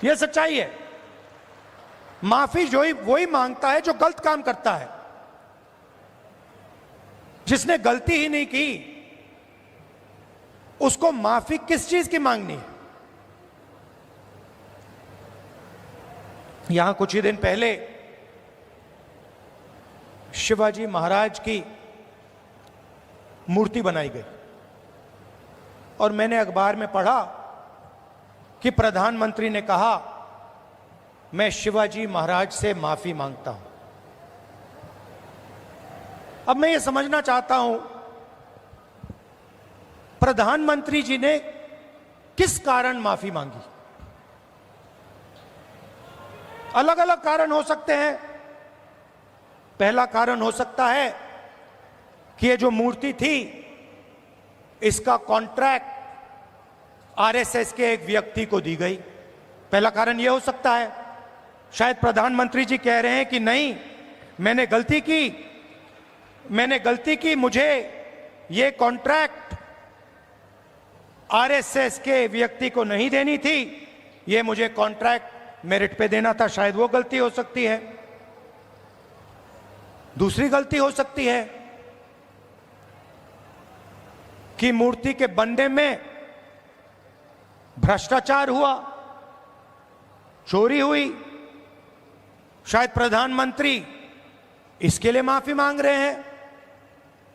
यह सच्चाई है। माफी जो ही वही मांगता है जो गलत काम करता है। जिसने गलती ही नहीं की उसको माफी किस चीज की मांगनी है? यहां कुछ ही दिन पहले शिवाजी महाराज की मूर्ति बनाई गई और मैंने अखबार में पढ़ा कि प्रधानमंत्री ने कहा मैं शिवाजी महाराज से माफी मांगता हूं। अब मैं ये समझना चाहता हूं प्रधानमंत्री जी ने किस कारण माफी मांगी? अलग अलग कारण हो सकते हैं। पहला कारण हो सकता है कि ये जो मूर्ति थी इसका कॉन्ट्रैक्ट आरएसएस के एक व्यक्ति को दी गई। पहला कारण यह हो सकता है। शायद प्रधानमंत्री जी कह रहे हैं कि नहीं, मैंने गलती की, मुझे यह कॉन्ट्रैक्ट आरएसएस के व्यक्ति को नहीं देनी थी, यह मुझे कॉन्ट्रैक्ट मेरिट पे देना था। शायद वो गलती हो सकती है। दूसरी गलती हो सकती है कि मूर्ति के बनने में भ्रष्टाचार हुआ, चोरी हुई। शायद प्रधानमंत्री इसके लिए माफी मांग रहे हैं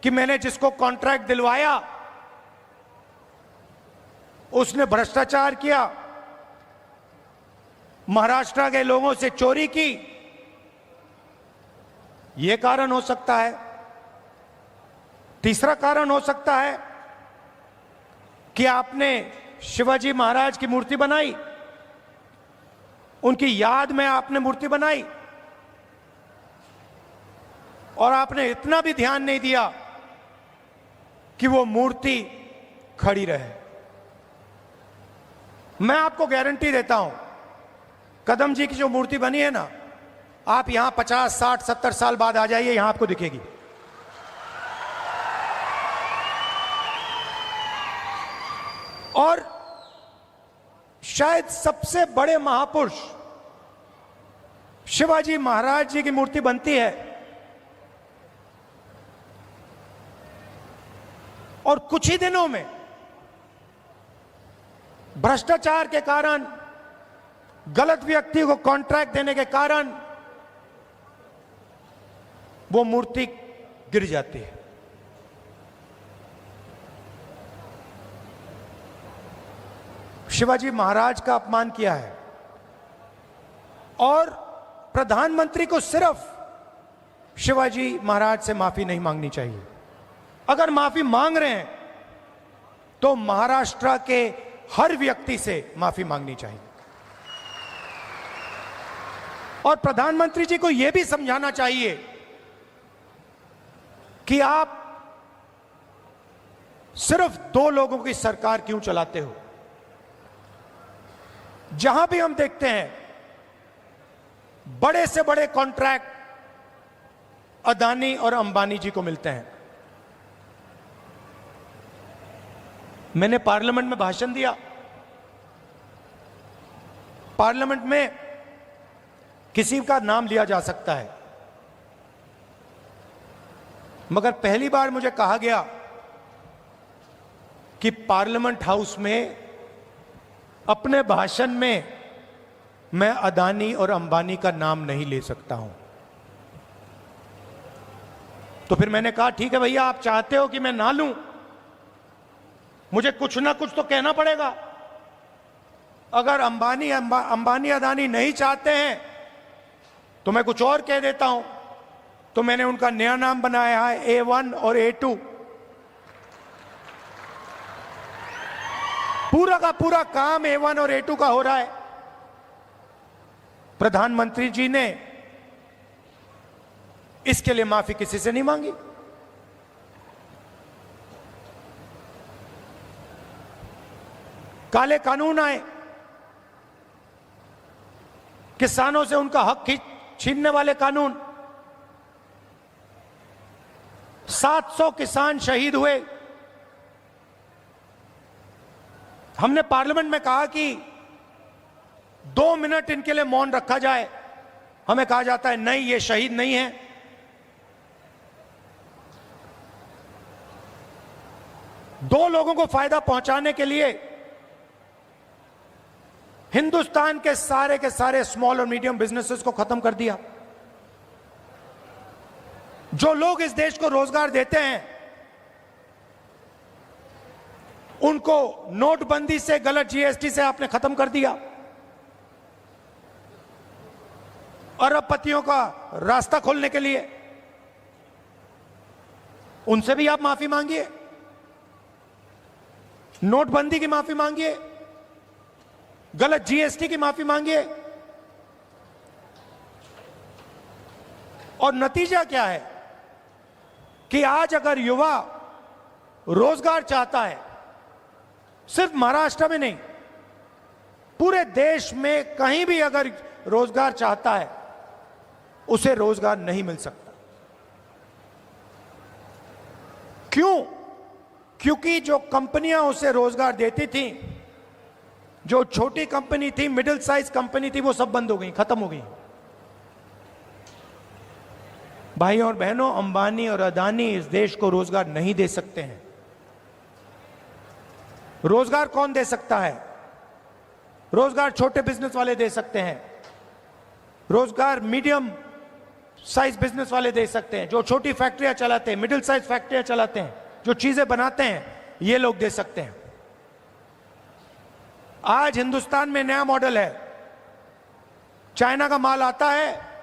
कि मैंने जिसको कॉन्ट्रैक्ट दिलवाया उसने भ्रष्टाचार किया, महाराष्ट्र के लोगों से चोरी की। यह कारण हो सकता है। तीसरा कारण हो सकता है कि आपने शिवाजी महाराज की मूर्ति बनाई, उनकी याद में आपने मूर्ति बनाई और आपने इतना भी ध्यान नहीं दिया कि वो मूर्ति खड़ी रहे। मैं आपको गारंटी देता हूं, कदम जी की जो मूर्ति बनी है ना, आप यहां 50, 60, 70 साल बाद आ जाइए, यहां आपको दिखेगी। और शायद सबसे बड़े महापुरुष शिवाजी महाराज जी की मूर्ति बनती है और कुछ ही दिनों में भ्रष्टाचार के कारण, गलत व्यक्ति को कॉन्ट्रैक्ट देने के कारण वो मूर्ति गिर जाती है। शिवाजी महाराज का अपमान किया है और प्रधानमंत्री को सिर्फ शिवाजी महाराज से माफी नहीं मांगनी चाहिए। अगर माफी मांग रहे हैं तो महाराष्ट्र के हर व्यक्ति से माफी मांगनी चाहिए। और प्रधानमंत्री जी को यह भी समझाना चाहिए कि आप सिर्फ 2 लोगों की सरकार क्यों चलाते हो। जहां भी हम देखते हैं बड़े से बड़े कॉन्ट्रैक्ट अदानी और अंबानी जी को मिलते हैं। मैंने पार्लियामेंट में भाषण दिया। पार्लियामेंट में किसी का नाम लिया जा सकता है, मगर पहली बार मुझे कहा गया कि पार्लियामेंट हाउस में अपने भाषण में मैं अदानी और अंबानी का नाम नहीं ले सकता हूं। तो फिर मैंने कहा ठीक है भैया, आप चाहते हो कि मैं ना लूं, मुझे कुछ ना कुछ तो कहना पड़ेगा। अगर अंबानी अदानी नहीं चाहते हैं तो मैं कुछ और कह देता हूं। तो मैंने उनका नया नाम बनाया है A1 और A2। पूरा का पूरा काम A1 और A2 का हो रहा है। प्रधानमंत्री जी ने इसके लिए माफी किसी से नहीं मांगी। काले कानून आए, किसानों से उनका हक छीनने वाले कानून। 700 किसान शहीद हुए। हमने पार्लियामेंट में कहा कि 2 मिनट इनके लिए मौन रखा जाए, हमें कहा जाता है नहीं, ये शहीद नहीं है। दो लोगों को फायदा पहुंचाने के लिए हिंदुस्तान के सारे स्मॉल और मीडियम बिजनेसेस को खत्म कर दिया। जो लोग इस देश को रोजगार देते हैं उनको नोटबंदी से, गलत जीएसटी से आपने खत्म कर दिया। अरबपतियों का रास्ता खोलने के लिए उनसे भी आप माफी मांगिए, नोटबंदी की माफी मांगिए, गलत जीएसटी की माफी मांगिए। और नतीजा क्या है कि आज अगर युवा रोजगार चाहता है, सिर्फ महाराष्ट्र में नहीं, पूरे देश में कहीं भी अगर रोजगार चाहता है, उसे रोजगार नहीं मिल सकता। क्यों? क्योंकि जो कंपनियां उसे रोजगार देती थी, जो छोटी कंपनी थी, मिडिल साइज कंपनी थी, वो सब बंद हो गई, खत्म हो गई। भाइयों और बहनों, अंबानी और अदानी इस देश को रोजगार नहीं दे सकते हैं। रोजगार कौन दे सकता है? रोजगार छोटे बिजनेस वाले दे सकते हैं, रोजगार मीडियम साइज बिजनेस वाले दे सकते हैं, जो छोटी फैक्ट्रियां चलाते हैं, मिडिल साइज फैक्ट्रियां चलाते हैं, जो चीजें बनाते हैं, ये लोग दे सकते हैं। आज हिंदुस्तान में नया मॉडल है, चाइना का माल आता है,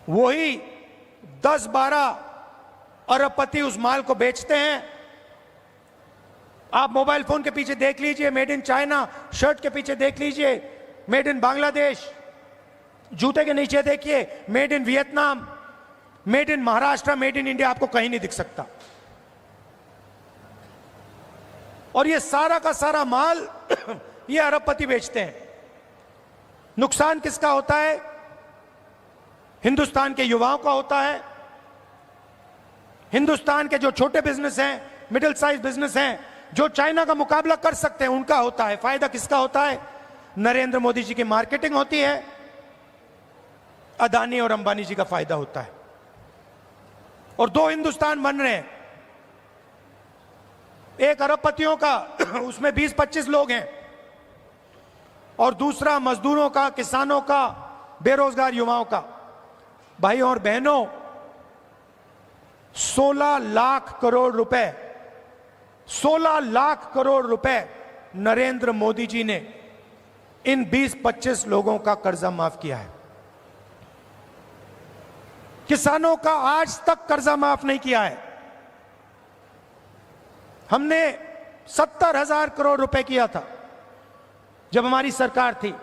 वही 10-12 अरबपति उस माल को बेचते हैं। आप मोबाइल फोन के पीछे देख लीजिए मेड इन चाइना, शर्ट के पीछे देख लीजिए मेड इन बांग्लादेश, जूते के नीचे देखिए made in Vietnam, made in Maharashtra, made in India, आपको कहीं नहीं दिख सकता। और ये सारा का सारा माल ये अरबपति बेचते हैं। नुकसान किसका होता है? हिंदुस्तान के युवाओं का होता है। हिंदुस्तान के जो छोटे बिजनेस हैं, मिडिल साइज बिजनेस हैं, जो चाइना का मुकाबला कर सकते हैं, उनका होता है। फायदा किसका होता है? नरेंद्र मोदी जी की मार्केटिंग होती है, अदानी और अंबानी जी का फायदा होता है। और दो हिंदुस्तान बन रहे हैं, एक अरबपतियों का उसमें 20-25 लोग हैं, और दूसरा मजदूरों का, किसानों का, बेरोजगार युवाओं का। भाइयों और बहनों, 16 लाख करोड़ रुपए, 16 लाख करोड़ रुपए नरेंद्र मोदी जी ने इन 20-25 लोगों का कर्जा माफ किया है। किसानों का आज तक कर्जा माफ नहीं किया है। हमने 70,000 करोड़ रुपए किया था जब हमारी सरकार थी।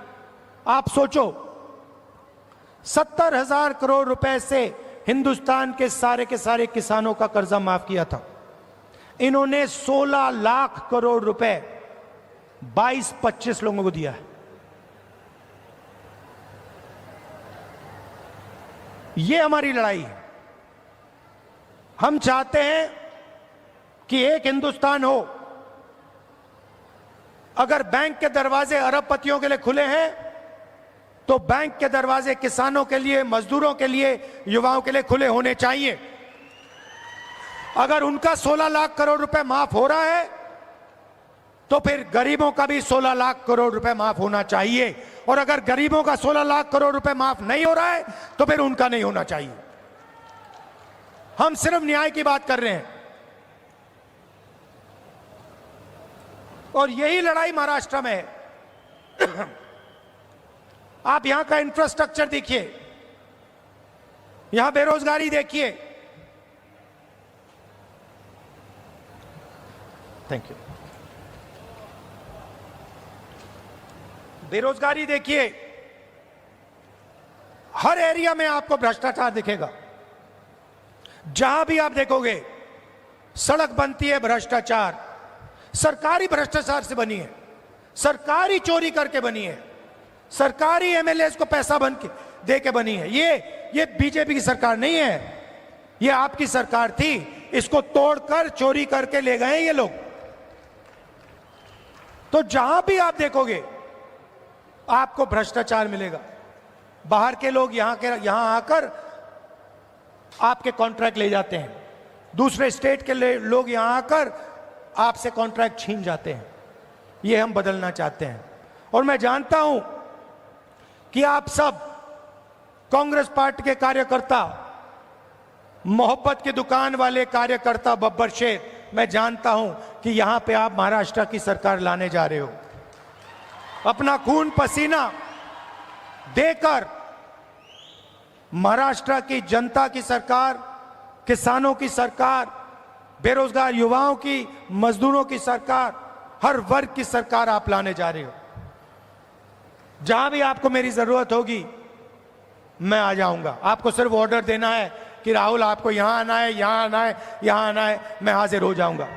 आप सोचो, 70,000 करोड़ रुपए से हिंदुस्तान के सारे किसानों का कर्जा माफ किया था। इन्होंने 16 लाख करोड़ रुपए 22-25 लोगों को दिया है। ये हमारी लड़ाई है। हम चाहते हैं कि एक हिंदुस्तान हो। अगर बैंक के दरवाजे अरबपतियों के लिए खुले हैं, तो बैंक के दरवाजे किसानों के लिए, मजदूरों के लिए, युवाओं के लिए खुले होने चाहिए। अगर उनका 16 लाख करोड़ रुपए माफ हो रहा है, तो फिर गरीबों का भी 16 लाख करोड़ रुपए माफ होना चाहिए। और अगर गरीबों का 16 लाख करोड़ रुपए माफ नहीं हो रहा है, तो फिर उनका नहीं होना चाहिए। हम सिर्फ न्याय की बात कर रहे हैं। और यही लड़ाई महाराष्ट्र में है। आप यहां का इंफ्रास्ट्रक्चर देखिए, यहां बेरोजगारी देखिए। Thank you. बेरोजगारी देखिए, हर एरिया में आपको भ्रष्टाचार दिखेगा। जहां भी आप देखोगे सड़क बनती है, भ्रष्टाचार, सरकारी भ्रष्टाचार से बनी है, सरकारी चोरी करके बनी है, सरकारी एमएलए को पैसा बन के दे के बनी है। ये बीजेपी की सरकार नहीं है, ये आपकी सरकार थी। इसको तोड़कर चोरी करके ले गए ये लोग। तो जहां भी आप देखोगे आपको भ्रष्टाचार मिलेगा। बाहर के लोग यहां आकर आपके कॉन्ट्रैक्ट ले जाते हैं, दूसरे स्टेट के लोग यहां आकर आपसे कॉन्ट्रैक्ट छीन जाते हैं। ये हम बदलना चाहते हैं। और मैं जानता हूं कि आप सब कांग्रेस पार्टी के कार्यकर्ता, मोहब्बत की दुकान वाले कार्यकर्ता बब्बर शेर, मैं जानता हूं कि यहां पे आप महाराष्ट्र की सरकार लाने जा रहे हो। अपना खून पसीना देकर महाराष्ट्र की जनता की सरकार, किसानों की सरकार, बेरोजगार युवाओं की, मजदूरों की सरकार, हर वर्ग की सरकार आप लाने जा रहे हो। जहां भी आपको मेरी जरूरत होगी मैं आ जाऊंगा। आपको सिर्फ ऑर्डर देना है कि राहुल आपको यहां आना है, यहां आना है, यहां आना है, मैं हाजिर हो जाऊंगा।